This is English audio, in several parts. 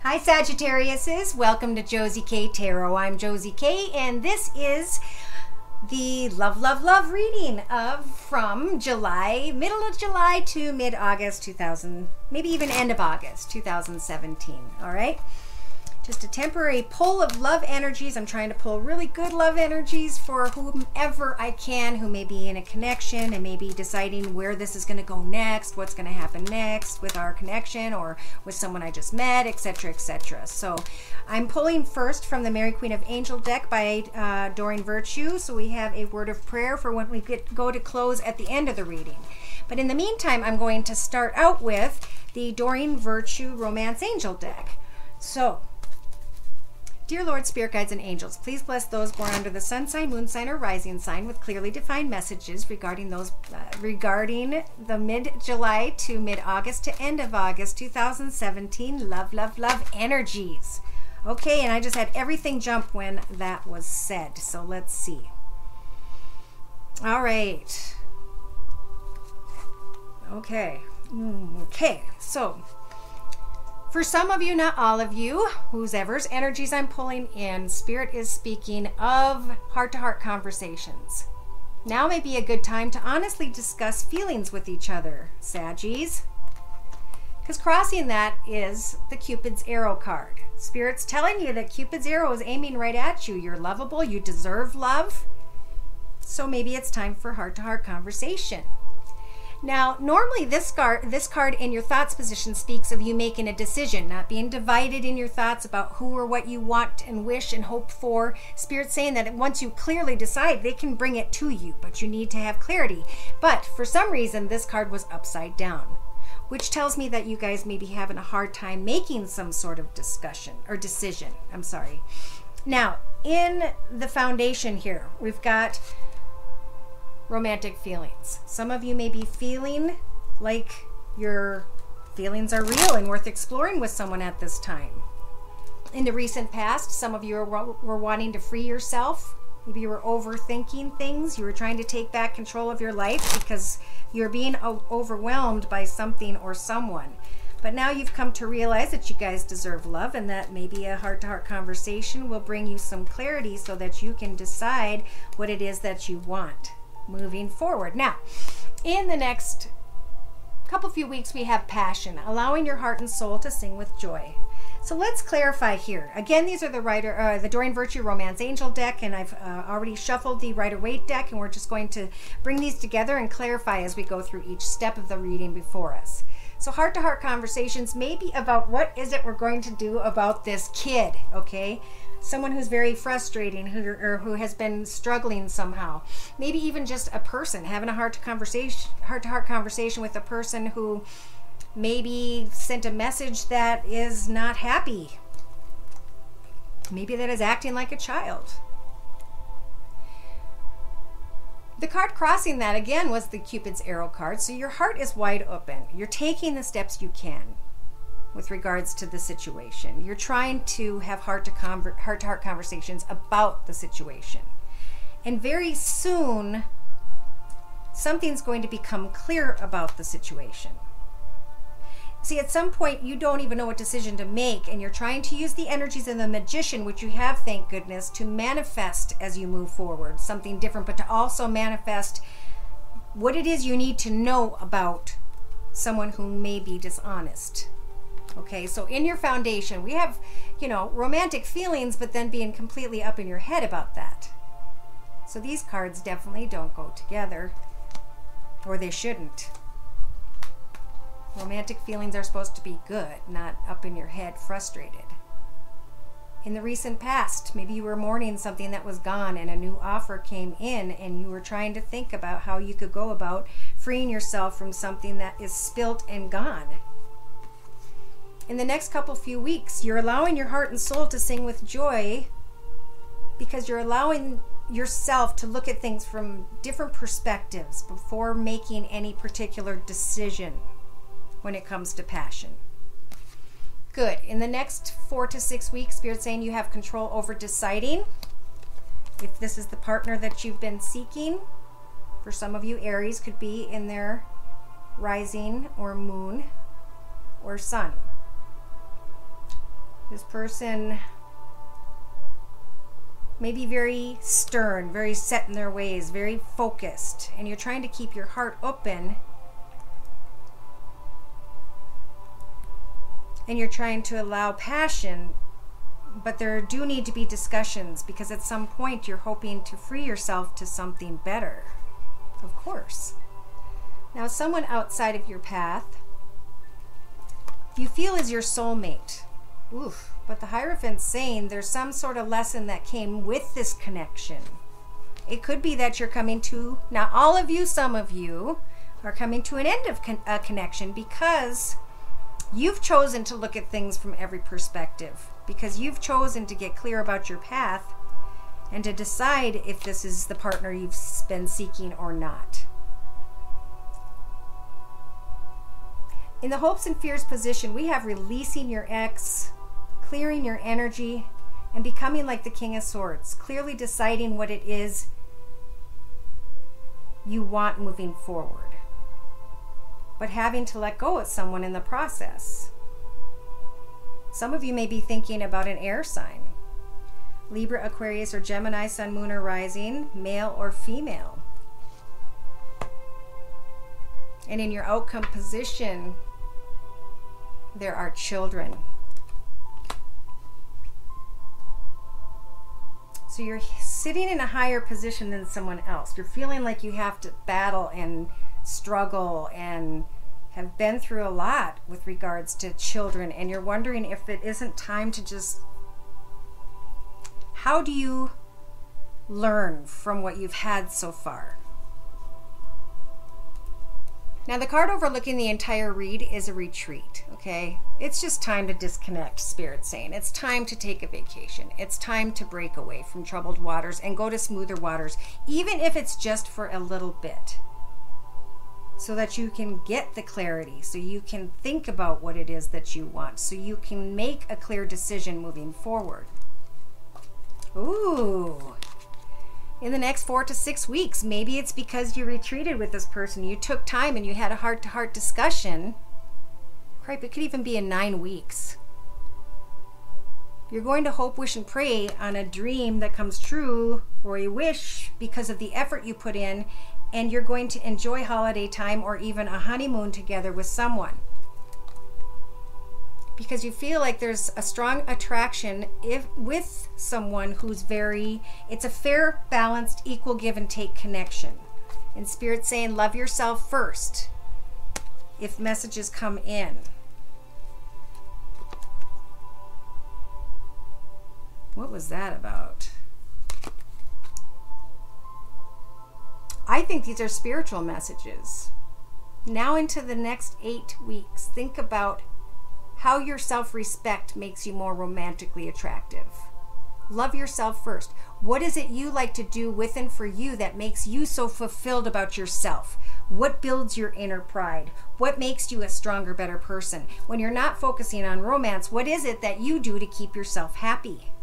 Hi Sagittariuses, welcome to Josie K Tarot. I'm Josie K and this is the love reading from July, middle of July to mid-August 2000, maybe even end of August 2017, all right? Just a temporary pull of love energies. I'm trying to pull really good love energies for whomever I can who may be in a connection and may be deciding where this is going to go next, what's going to happen next with our connection or with someone I just met, etc., etc. So I'm pulling first from the Mary Queen of Angel deck by Doreen Virtue. So we have a word of prayer for when we go to close at the end of the reading. But in the meantime, I'm going to start out with the Doreen Virtue Romance Angel deck. So, dear Lord, Spirit Guides, and Angels, please bless those born under the sun sign, moon sign, or rising sign with clearly defined messages regarding the mid-July to mid-August to end of August 2017 love energies. Okay, and I just had everything jump when that was said, so let's see. All right. Okay. Okay, so for some of you, not all of you, whoever's energies I'm pulling in, Spirit is speaking of heart-to-heart conversations. Now may be a good time to honestly discuss feelings with each other, Saggies. Because crossing that is the Cupid's arrow card. Spirit's telling you that Cupid's arrow is aiming right at you. You're lovable, you deserve love. So maybe it's time for heart-to-heart conversation. Now, normally this card in your thoughts position speaks of you making a decision, not being divided in your thoughts about who or what you want and wish and hope for. Spirit's saying that once you clearly decide, they can bring it to you, but you need to have clarity. But for some reason, this card was upside down, which tells me that you guys may be having a hard time making some sort of discussion or decision. I'm sorry. Now, in the foundation here, we've got romantic feelings. Some of you may be feeling like your feelings are real and worth exploring with someone at this time. In the recent past, some of you were wanting to free yourself. Maybe you were overthinking things. You were trying to take back control of your life because you're being overwhelmed by something or someone. But now you've come to realize that you guys deserve love, and that maybe a heart-to-heart conversation will bring you some clarity so that you can decide what it is that you want moving forward. Now, in the next few weeks, we have passion, allowing your heart and soul to sing with joy. So let's clarify here. Again, these are the Doreen Virtue Romance Angel deck, and I've already shuffled the Rider-Waite deck, and we're just going to bring these together and clarify as we go through each step of the reading before us. So heart-to-heart conversations may be about what is it we're going to do about this kid, okay? Someone who's very frustrating, who has been struggling somehow. Maybe even just a person having a heart-to-heart conversation with a person who maybe sent a message that is not happy. Maybe that is acting like a child. The card crossing that again was the Cupid's arrow card. So your heart is wide open. You're taking the steps you can with regards to the situation. You're trying to have heart-to-heart conversations about the situation. And very soon, something's going to become clear about the situation. See, at some point, you don't even know what decision to make, and you're trying to use the energies of the Magician, which you have, thank goodness, to manifest as you move forward, something different, but to also manifest what it is you need to know about someone who may be dishonest. Okay, so in your foundation, we have, romantic feelings, but then being completely up in your head about that. So these cards definitely don't go together, or they shouldn't. Romantic feelings are supposed to be good, not up in your head, frustrated. In the recent past, maybe you were mourning something that was gone and a new offer came in, and you were trying to think about how you could go about freeing yourself from something that is spilt and gone. In the next few weeks, you're allowing your heart and soul to sing with joy because you're allowing yourself to look at things from different perspectives before making any particular decision when it comes to passion. Good. In the next 4 to 6 weeks, Spirit's saying you have control over deciding if this is the partner that you've been seeking. For some of you, Aries could be in their rising or moon or sun. This person may be very stern, very set in their ways, very focused, and you're trying to keep your heart open, and you're trying to allow passion, but there do need to be discussions, because at some point you're hoping to free yourself to something better, of course. Now, someone outside of your path you feel is your soulmate. Oof. But the Hierophant's saying there's some sort of lesson that came with this connection. It could be that you're coming to, not all of you, some of you are coming to an end of a connection because you've chosen to look at things from every perspective, because you've chosen to get clear about your path and to decide if this is the partner you've been seeking or not. In the hopes and fears position, we have releasing your ex, clearing your energy, and becoming like the King of Swords, clearly deciding what it is you want moving forward, but having to let go of someone in the process. Some of you may be thinking about an air sign: Libra, Aquarius, or Gemini, Sun, Moon, or Rising, male or female. And in your outcome position, there are children. So you're sitting in a higher position than someone else. You're feeling like you have to battle and struggle and have been through a lot with regards to children, and you're wondering if it isn't time to just, how do you learn from what you've had so far? Now, the card overlooking the entire read is a retreat, okay? It's just time to disconnect, Spirit's saying. It's time to take a vacation. It's time to break away from troubled waters and go to smoother waters, even if it's just for a little bit, so that you can get the clarity, so you can think about what it is that you want, so you can make a clear decision moving forward. Ooh. In the next 4 to 6 weeks, maybe it's because you retreated with this person, you took time and you had a heart-to-heart discussion. Crap, it could even be in 9 weeks. You're going to hope, wish, and pray on a dream that comes true, or a wish because of the effort you put in, and you're going to enjoy holiday time or even a honeymoon together with someone, because you feel like there's a strong attraction with someone who's it's a fair, balanced, equal give and take connection. And Spirit's saying love yourself first if messages come in. What was that about? I think these are spiritual messages. Now into the next 8 weeks, think about how your self-respect makes you more romantically attractive. Love yourself first. What is it you like to do with and for you that makes you so fulfilled about yourself? What builds your inner pride? What makes you a stronger, better person? When you're not focusing on romance, what is it that you do to keep yourself happy?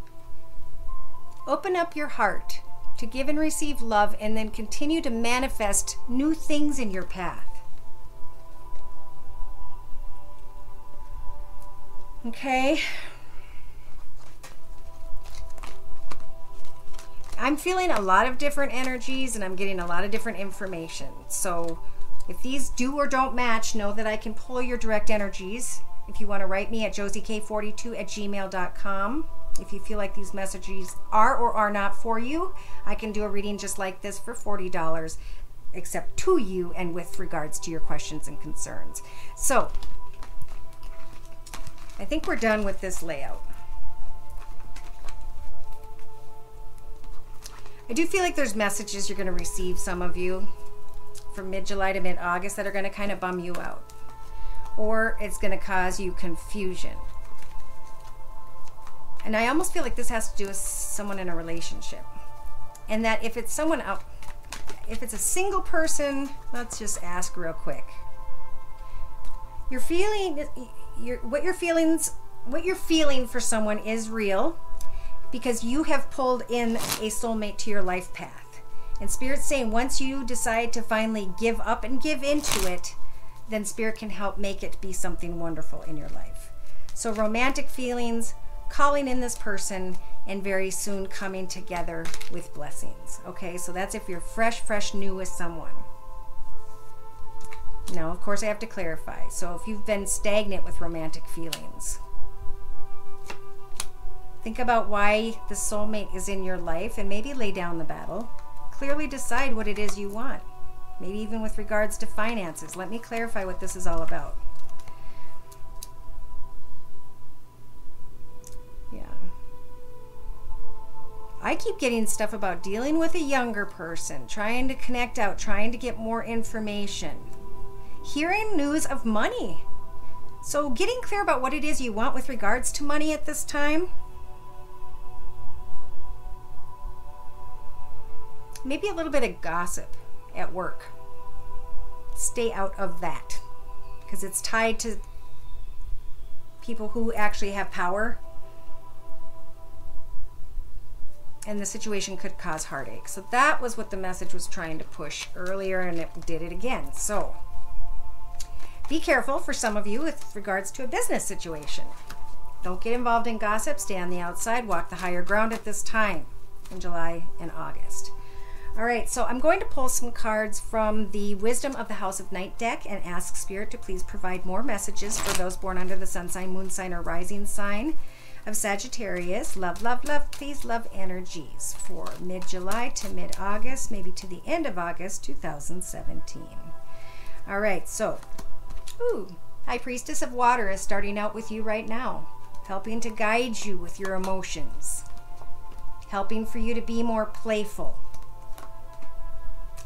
Open up your heart to give and receive love, and then continue to manifest new things in your path. Okay. I'm feeling a lot of different energies, and I'm getting a lot of different information. So if these do or don't match, know that I can pull your direct energies. If you want to write me at josiek42@gmail.com. If you feel like these messages are or are not for you, I can do a reading just like this for $40, except to you and with regards to your questions and concerns. So I think we're done with this layout. I do feel like there's messages you're going to receive, some of you, from mid-July to mid-August that are going to kind of bum you out. Or it's going to cause you confusion. And I almost feel like this has to do with someone in a relationship. And that if it's someone out, if it's a single person, let's just ask real quick. You're feeling, what you're feeling for someone is real, because you have pulled in a soulmate to your life path. And Spirit's saying once you decide to finally give up and give into it, then Spirit can help make it be something wonderful in your life. So romantic feelings, calling in this person and very soon coming together with blessings. Okay, so that's if you're fresh new with someone. Now, of course, I have to clarify. So if you've been stagnant with romantic feelings, think about why the soulmate is in your life and maybe lay down the battle. Clearly decide what it is you want. Maybe even with regards to finances. Let me clarify what this is all about. Yeah. I keep getting stuff about dealing with a younger person, trying to connect out, trying to get more information. Hearing news of money. So getting clear about what it is you want with regards to money at this time. Maybe a little bit of gossip at work. Stay out of that, because it's tied to people who actually have power, and the situation could cause heartache. So that was what the message was trying to push earlier, and it did it again. So be careful for some of you with regards to a business situation. Don't get involved in gossip. Stay on the outside. Walk the higher ground at this time in July and August. All right, so I'm going to pull some cards from the Wisdom of the House of Night deck and ask Spirit to please provide more messages for those born under the sun sign, moon sign, or rising sign of Sagittarius. Love, love, love, please, love energies for mid-July to mid-August, maybe to the end of August 2017. All right, so, High Priestess of Water is starting out with you right now, helping to guide you with your emotions, helping for you to be more playful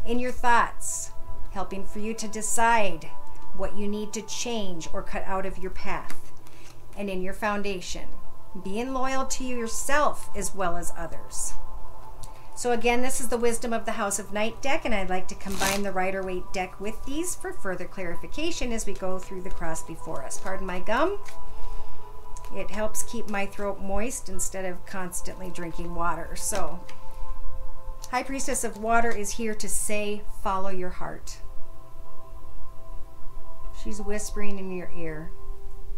in your thoughts, helping for you to decide what you need to change or cut out of your path, and in your foundation, being loyal to yourself as well as others. So again, this is the Wisdom of the House of Night deck, and I'd like to combine the Rider-Waite deck with these for further clarification as we go through the cross before us. Pardon my gum. It helps keep my throat moist instead of constantly drinking water. So High Priestess of Water is here to say, follow your heart. She's whispering in your ear.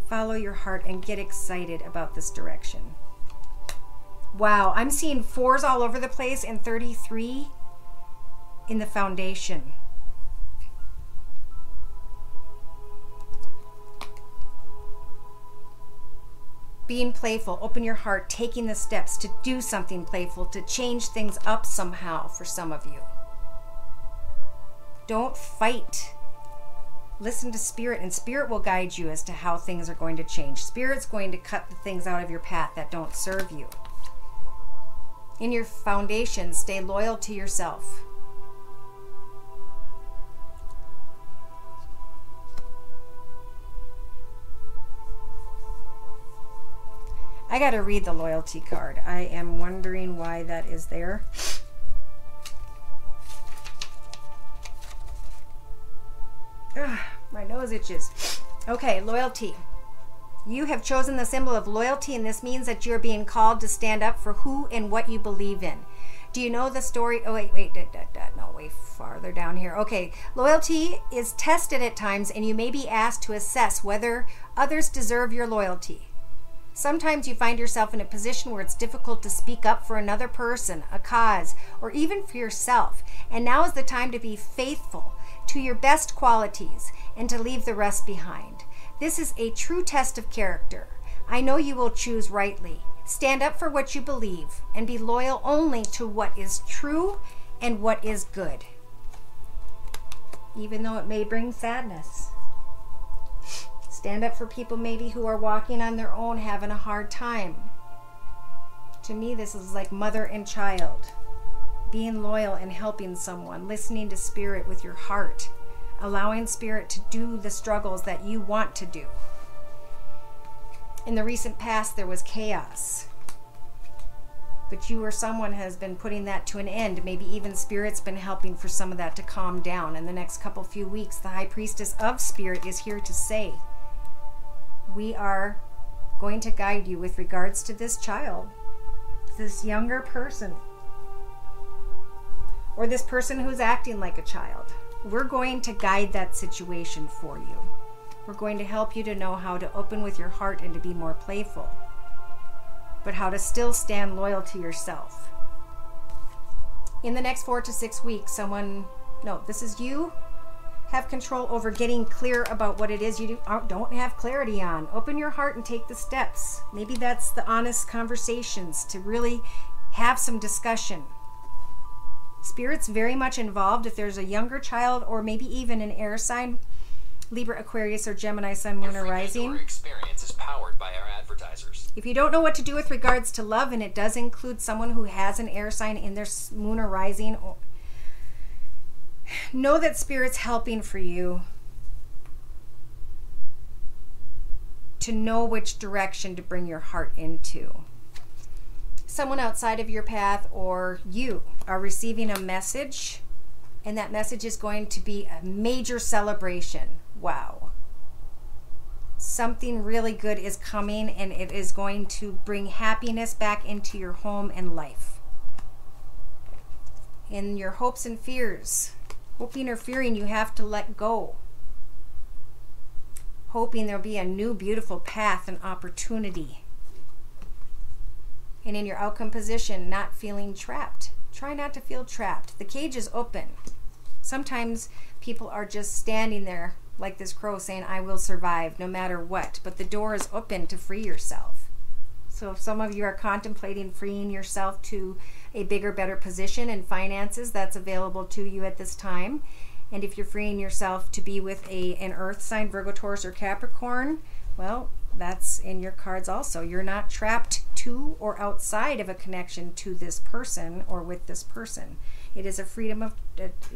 Follow your heart and get excited about this direction. Wow, I'm seeing 4s all over the place and 33 in the foundation. Being playful, open your heart, taking the steps to do something playful, to change things up somehow for some of you. Don't fight. Listen to Spirit, and Spirit will guide you as to how things are going to change. Spirit's going to cut the things out of your path that don't serve you. In your foundation, stay loyal to yourself. I got to read the loyalty card. I am wondering why that is there. Ugh, my nose itches. Okay, loyalty. You have chosen the symbol of loyalty, and this means that you're being called to stand up for who and what you believe in. Do you know the story? Oh, wait, no, way farther down here. Okay, loyalty is tested at times, and you may be asked to assess whether others deserve your loyalty. Sometimes you find yourself in a position where it's difficult to speak up for another person, a cause, or even for yourself. And now is the time to be faithful to your best qualities and to leave the rest behind. This is a true test of character. I know you will choose rightly. Stand up for what you believe and be loyal only to what is true and what is good, even though it may bring sadness. Stand up for people maybe who are walking on their own, having a hard time. To me, this is like mother and child. Being loyal and helping someone, listening to Spirit with your heart, allowing Spirit to do the struggles that you want to do. In the recent past, there was chaos. But you or someone has been putting that to an end. Maybe even Spirit's been helping for some of that to calm down. In the next few weeks, the High Priestess of Spirit is here to say, we are going to guide you with regards to this child, this younger person, or this person who's acting like a child. We're going to guide that situation for you. We're going to help you to know how to open with your heart and to be more playful. but how to still stand loyal to yourself. In the next 4 to 6 weeks, this is you, have control over getting clear about what it is you don't have clarity on. Open your heart and take the steps. Maybe that's the honest conversations to really have some discussion. Spirit's very much involved if there's a younger child or maybe even an air sign, Libra, Aquarius, or Gemini, Sun, Moon, or Rising. Experience is powered by our advertisers. If you don't know what to do with regards to love, and it does include someone who has an air sign in their Moon or Rising, know that Spirit's helping for you to know which direction to bring your heart into. Someone outside of your path or you are receiving a message, and that message is going to be a major celebration. Wow. Something really good is coming, and it is going to bring happiness back into your home and life. In your hopes and fears, hoping or fearing, you have to let go. Hoping there'll be a new beautiful path and opportunity. And in your outcome position, not feeling trapped. Try not to feel trapped. The cage is open. Sometimes people are just standing there like this crow saying, I will survive no matter what. But the door is open to free yourself. So if some of you are contemplating freeing yourself to a bigger, better position in finances, that's available to you at this time. And if you're freeing yourself to be with an earth sign, Virgo, Taurus, or Capricorn, well, that's in your cards also. You're not trapped to or outside of a connection to this person or with this person. It is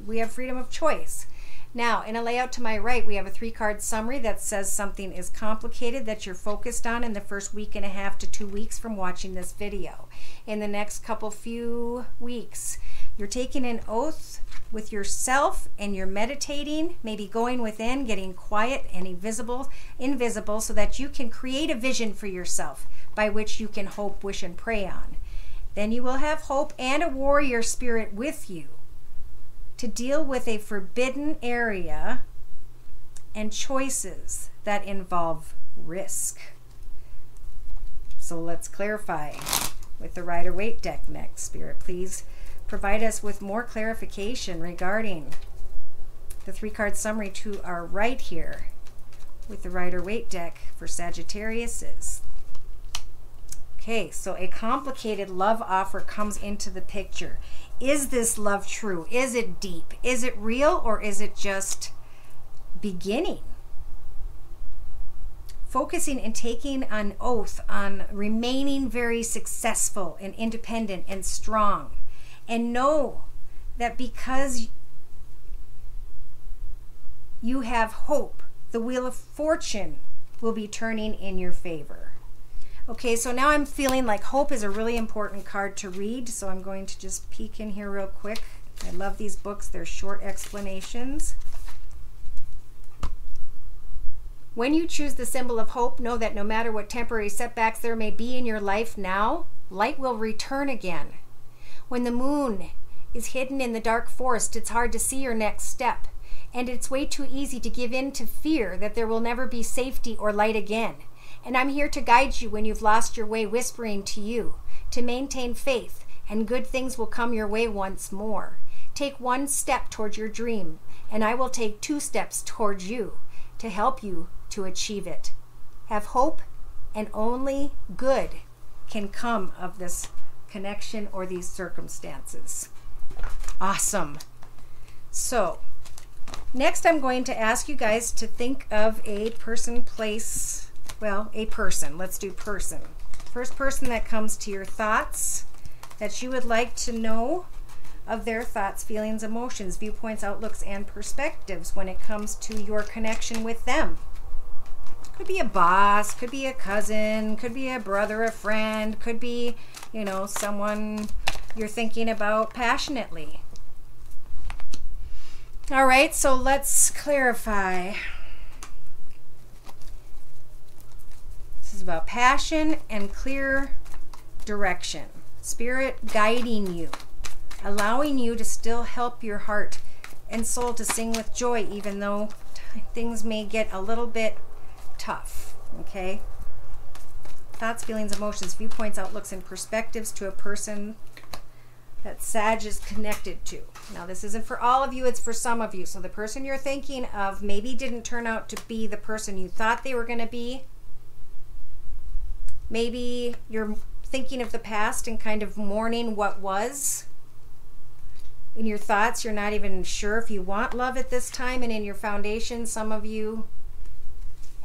we have freedom of choice. Now, in a layout to my right, we have a 3-card summary that says something is complicated that you're focused on in the first week and a half to 2 weeks from watching this video. In the next few weeks, you're taking an oath with yourself and you're meditating, maybe going within, getting quiet and invisible, so that you can create a vision for yourself by which you can hope, wish, and pray on. Then you will have hope and a warrior spirit with you to deal with a forbidden area and choices that involve risk. So let's clarify with the Rider-Waite deck next. Spirit, please provide us with more clarification regarding the 3-card summary to our right here with the Rider-Waite deck for Sagittariuses. Okay, so a complicated love offer comes into the picture. Is this love true? Is it deep? Is it real, or is it just beginning? Focusing and taking an oath on remaining very successful and independent and strong. And know that because you have hope, the Wheel of Fortune will be turning in your favor. Okay, so now I'm feeling like hope is a really important card to read, so I'm going to just peek in here real quick. I love these books. They're short explanations. When you choose the symbol of hope, know that no matter what temporary setbacks there may be in your life now, light will return again. When the moon is hidden in the dark forest, it's hard to see your next step, and it's way too easy to give in to fear that there will never be safety or light again. And I'm here to guide you when you've lost your way, whispering to you to maintain faith, and good things will come your way once more. Take 1 step towards your dream, and I will take 2 steps towards you to help you to achieve it. Have hope, and only good can come of this connection or these circumstances. Awesome. So next I'm going to ask you guys to think of a person, place, a person. Let's do person. First person that comes to your thoughts that you would like to know of their thoughts, feelings, emotions, viewpoints, outlooks, and perspectives when it comes to your connection with them. Could be a boss, could be a cousin, could be a brother, a friend, could be, someone you're thinking about passionately. All right, so let's clarify. This is about passion and clear direction. Spirit guiding you, allowing you to still help your heart and soul to sing with joy, even though things may get a little bit tough. Okay, thoughts, feelings, emotions, viewpoints, outlooks, and perspectives to a person that Sag is connected to. Now, this isn't for all of you, it's for some of you. So the person you're thinking of maybe didn't turn out to be the person you thought they were going to be. Maybe you're thinking of the past and kind of mourning what was. In your thoughts, you're not even sure if you want love at this time. And in your foundation, some of you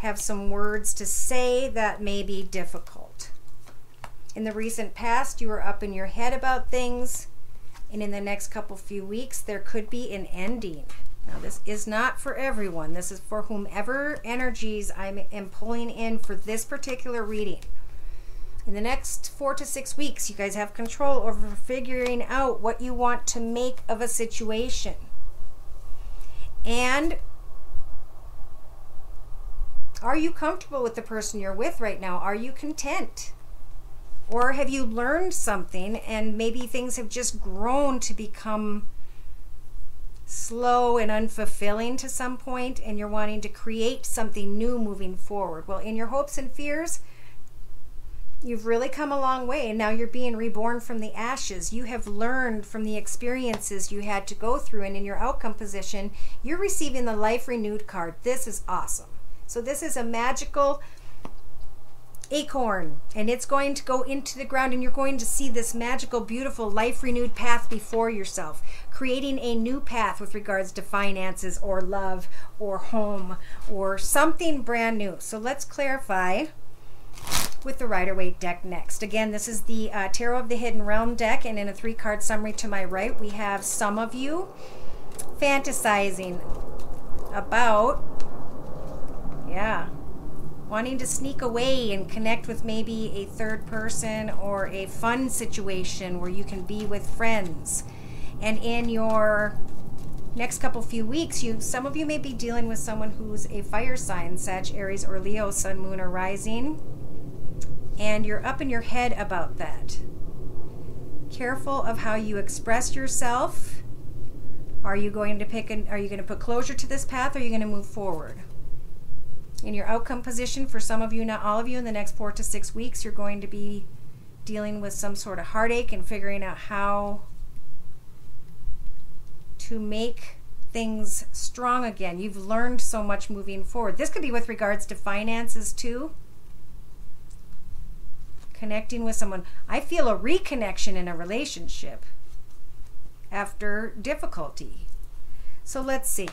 have some words to say that may be difficult. In the recent past, you were up in your head about things, and in the next few weeks, there could be an ending. Now, this is not for everyone. This is for whomever energies I am pulling in for this particular reading. In the next 4 to 6 weeks, you guys have control over figuring out what you want to make of a situation. And are you comfortable with the person you're with right now? Are you content? Or have you learned something and maybe things have just grown to become slow and unfulfilling to some point, and you're wanting to create something new moving forward? Well, in your hopes and fears, you've really come a long way, and now you're being reborn from the ashes. You have learned from the experiences you had to go through, and in your outcome position, you're receiving the Life Renewed card. This is awesome. So this is a magical acorn, and it's going to go into the ground, and you're going to see this magical, beautiful, life renewed path before yourself, creating a new path with regards to finances or love or home or something brand new. So let's clarify with the Rider-Waite deck next. Again, this is the Tarot of the Hidden Realm deck, and in a 3-card summary to my right, we have some of you fantasizing about, wanting to sneak away and connect with maybe a third person or a fun situation where you can be with friends. And in your next few weeks, some of you may be dealing with someone who's a fire sign, Sag, Aries, or Leo, Sun, Moon, or Rising, and you're up in your head about that. Careful of how you express yourself. Are you going to put closure to this path, or are you going to move forward? In your outcome position, for some of you, not all of you, in the next 4 to 6 weeks, you're going to be dealing with some sort of heartache and figuring out how to make things strong again. You've learned so much moving forward. This could be with regards to finances too. Connecting with someone. I feel a reconnection in a relationship after difficulty. So let's see.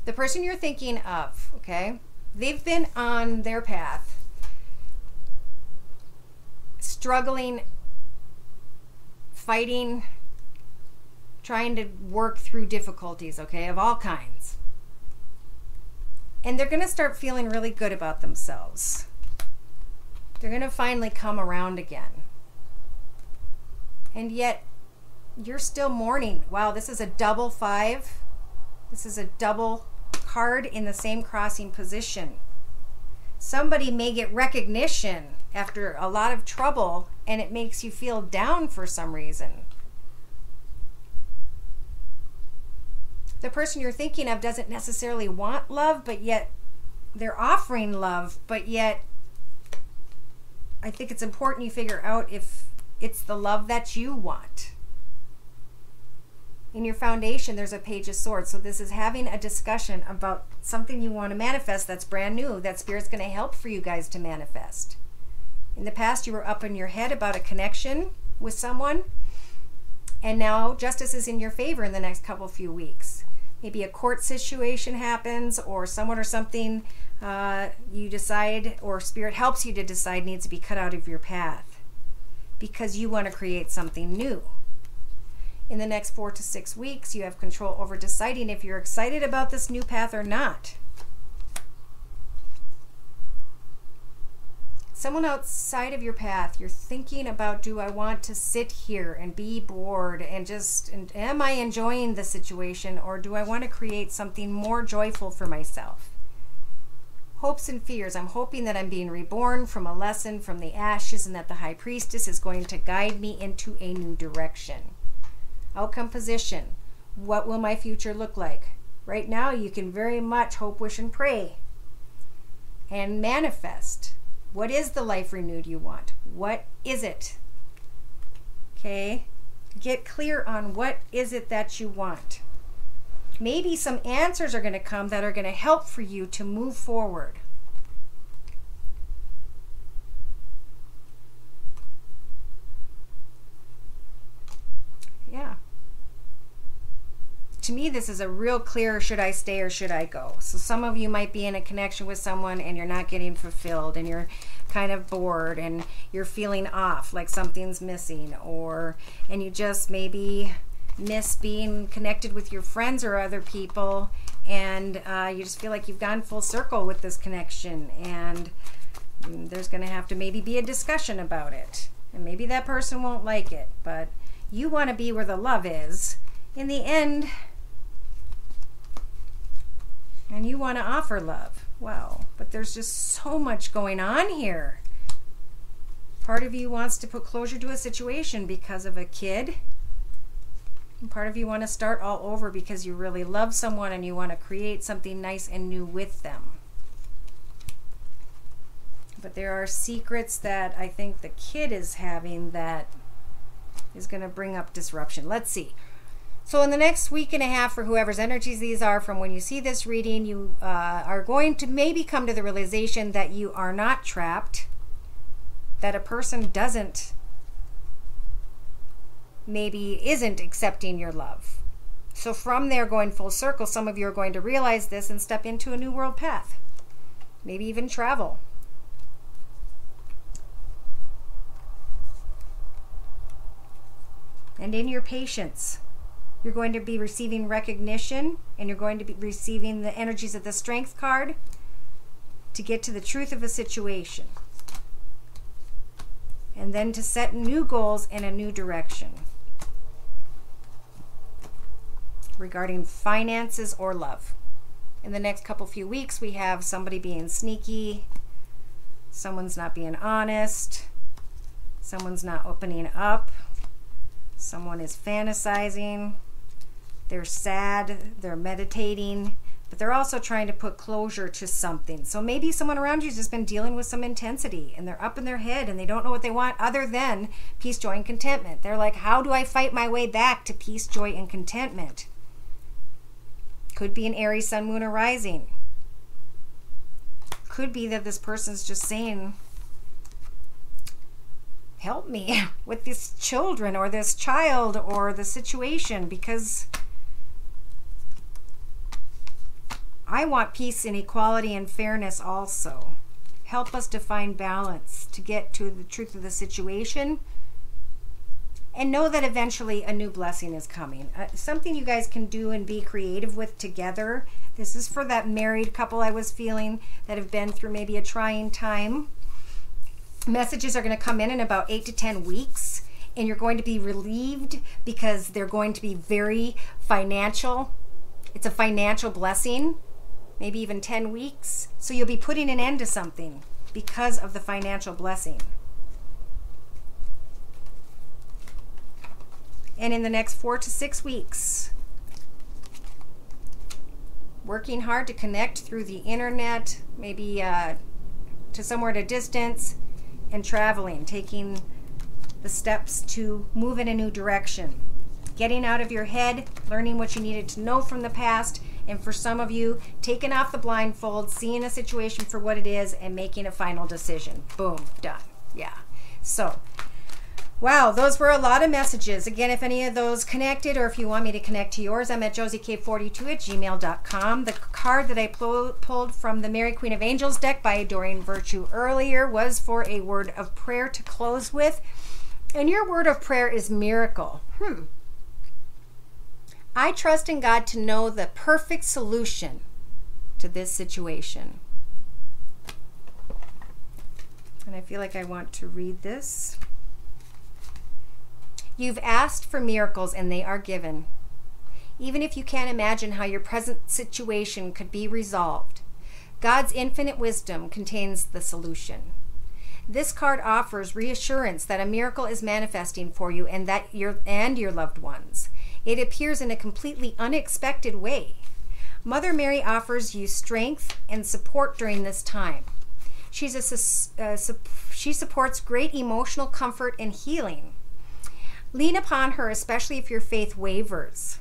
The person you're thinking of, okay, they've been on their path, struggling, fighting, trying to work through difficulties, okay, of all kinds. And they're going to start feeling really good about themselves. They're going to finally come around again. And yet, you're still mourning. Wow, this is a double 5. This is a double card in the same crossing position. Somebody may get recognition after a lot of trouble, and it makes you feel down for some reason. The person you're thinking of doesn't necessarily want love, but yet they're offering love, but yet I think it's important you figure out if it's the love that you want. In your foundation, there's a Page of Swords. So this is having a discussion about something you want to manifest that's brand new, that Spirit's going to help for you guys to manifest. In the past, you were up in your head about a connection with someone, and now justice is in your favor in the next few weeks. Maybe a court situation happens, or someone or something you decide, or Spirit helps you to decide, needs to be cut out of your path because you want to create something new. In the next 4 to 6 weeks, you have control over deciding if you're excited about this new path or not. Someone outside of your path, you're thinking about, do I want to sit here and be bored and am I enjoying the situation, or do I want to create something more joyful for myself? Hopes and fears. I'm hoping that I'm being reborn from a lesson from the ashes, and that the High Priestess is going to guide me into a new direction. Outcome position. What will my future look like? Right now, you can very much hope, wish, and pray. and manifest. What is the life renewed you want? What is it? Okay? Get clear on what is it that you want. Maybe some answers are going to come that are going to help for you to move forward. Yeah. To me, this is a real clear, should I stay or should I go? So some of you might be in a connection with someone and you're not getting fulfilled and you're kind of bored and you're feeling off, like something's missing, and you just maybe miss being connected with your friends or other people, and you just feel like you've gone full circle with this connection, and there's going to have to maybe be a discussion about it, and maybe that person won't like it, but you want to be where the love is in the end, and you want to offer love. Wow, but there's just so much going on here. Part of you wants to put closure to a situation because of a kid. And part of you want to start all over because you really love someone and you want to create something nice and new with them. But there are secrets that I think the kid is having that is going to bring up disruption. Let's see. So in the next week and a half, for whoever's energies these are, from when you see this reading, you are going to maybe come to the realization that you are not trapped, that a person isn't accepting your love. So from there, going full circle, some of you are going to realize this and step into a new world path. Maybe even travel. And in your patience, you're going to be receiving recognition, and you're going to be receiving the energies of the Strength card to get to the truth of a situation. And then to set new goals in a new direction regarding finances or love. In the next few weeks, we have somebody being sneaky, someone's not being honest, someone's not opening up, someone is fantasizing, they're sad, they're meditating, but they're also trying to put closure to something. So maybe someone around you has just been dealing with some intensity and they're up in their head and they don't know what they want other than peace, joy, and contentment. They're like, how do I fight my way back to peace, joy, and contentment? Could be an Aries sun, moon, or rising. Could be that this person's just saying, help me with these children or this child or the situation, because I want peace and equality and fairness also. Help us to find balance, to get to the truth of the situation, and know that eventually a new blessing is coming. Something you guys can do and be creative with together. This is for that married couple I was feeling that have been through maybe a trying time. Messages are going to come in about 8 to 10 weeks, and you're going to be relieved because they're going to be very financial. It's a financial blessing. Maybe even 10 weeks. So you'll be putting an end to something because of the financial blessing. And in the next 4 to 6 weeks, working hard to connect through the internet, maybe to somewhere at a distance, and traveling, taking the steps to move in a new direction. Getting out of your head, learning what you needed to know from the past, and for some of you, taking off the blindfold, seeing a situation for what it is, and making a final decision. Boom, done. Yeah. So, wow, those were a lot of messages. Again, if any of those connected, or if you want me to connect to yours, I'm at josiek42@gmail.com. The card that I pulled from the Mary Queen of Angels deck by Adoring Virtue earlier was for a word of prayer to close with. And your word of prayer is miracle. I trust in God to know the perfect solution to this situation. And I feel like I want to read this. You've asked for miracles and they are given. Even if you can't imagine how your present situation could be resolved, God's infinite wisdom contains the solution. This card offers reassurance that a miracle is manifesting for you and your loved ones. It appears in a completely unexpected way. Mother Mary offers you strength and support during this time. She supports great emotional comfort and healing. Lean upon her, especially if your faith wavers.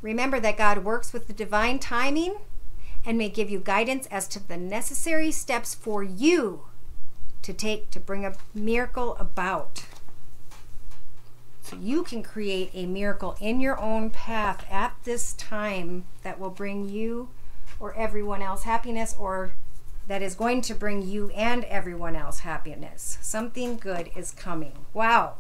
Remember that God works with the divine timing and may give you guidance as to the necessary steps for you to take to bring a miracle about. So you can create a miracle in your own path at this time that will bring you or everyone else happiness, or that is going to bring you and everyone else happiness. Something good is coming. Wow.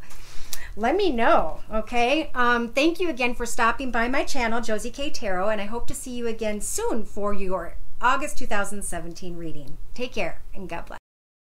Let me know, okay? Thank you again for stopping by my channel, Josie K Tarot, and I hope to see you again soon for your August 2017 reading. Take care and God bless.